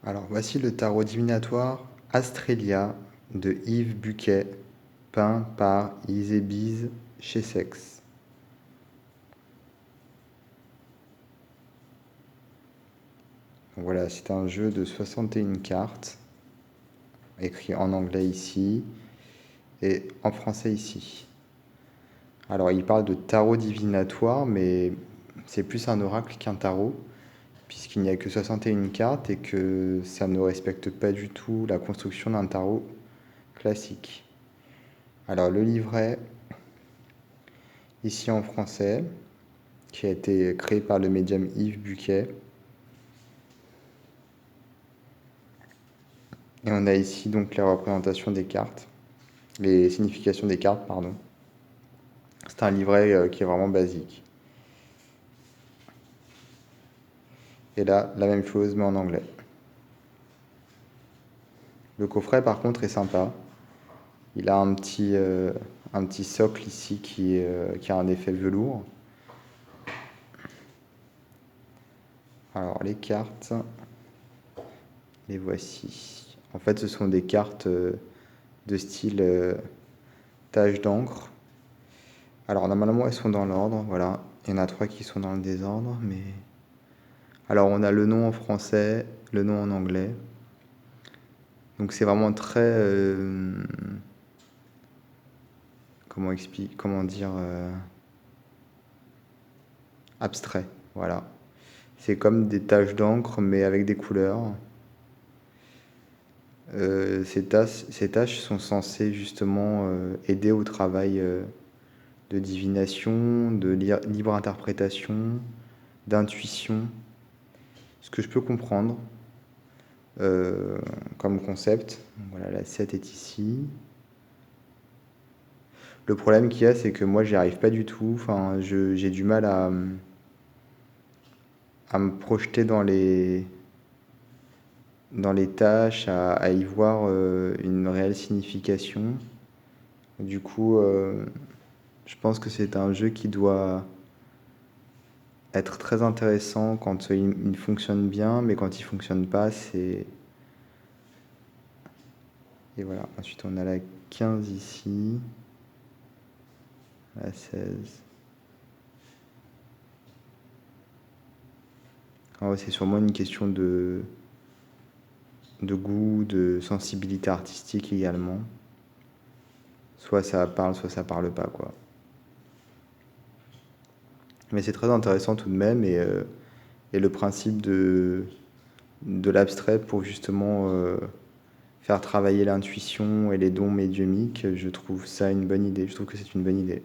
Alors voici le tarot divinatoire Astrelia de Yves Buquet, peint par Isébise Chessex. Donc voilà, c'est un jeu de 61 cartes, écrit en anglais ici et en français ici. Alors il parle de tarot divinatoire, mais c'est plus un oracle qu'un tarot, puisqu'il n'y a que 61 cartes et que ça ne respecte pas du tout la construction d'un tarot classique. Alors le livret, ici en français, qui a été créé par le médium Yves Buquet. Et on a ici donc les représentations des cartes, les significations des cartes, pardon. C'est un livret qui est vraiment basique. Et là, la même chose, mais en anglais. Le coffret, par contre, est sympa. Il a un petit socle ici qui a un effet velours. Alors, les cartes, les voici. En fait, ce sont des cartes de style tache d'encre. Alors, normalement, elles sont dans l'ordre, voilà. Il y en a 3 qui sont dans le désordre, mais... Alors, on a le nom en français, le nom en anglais. Donc, c'est vraiment très... comment dire abstrait, voilà. C'est comme des taches d'encre, mais avec des couleurs. Ces tâches sont censées justement aider au travail de divination, de libre interprétation, d'intuition. Ce que je peux comprendre comme concept. Voilà, la 7 est ici. Le problème qu'il y a, c'est que moi, j'y arrive pas du tout. Enfin, j'ai du mal à me projeter dans les tâches, à y voir une réelle signification. Du coup, je pense que c'est un jeu qui doit être très intéressant quand il fonctionne bien, mais quand il fonctionne pas, c'est... Et voilà, ensuite on a la 15 ici, la 16. Alors, c'est sûrement une question de goût, de sensibilité artistique également. Soit ça parle, soit ça parle pas, quoi. Mais c'est très intéressant tout de même, et le principe de l'abstrait pour justement faire travailler l'intuition et les dons médiumiques, je trouve ça une bonne idée. Je trouve que c'est une bonne idée.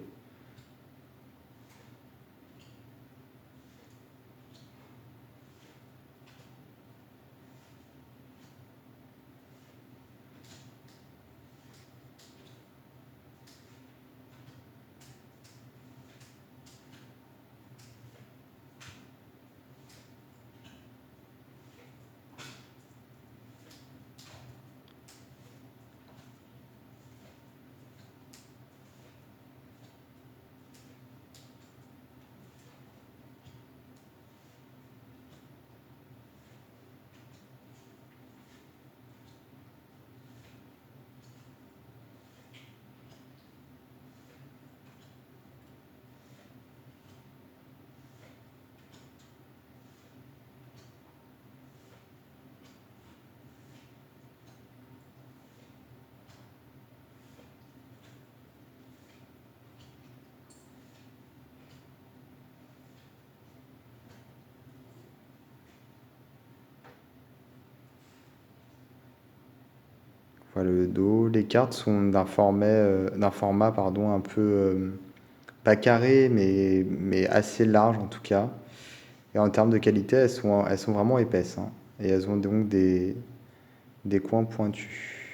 Voilà le dos. Les cartes sont d'un format pardon, un peu, pas carré, mais assez large en tout cas. Et en termes de qualité, elles sont vraiment épaisses, hein. Et elles ont donc des coins pointus.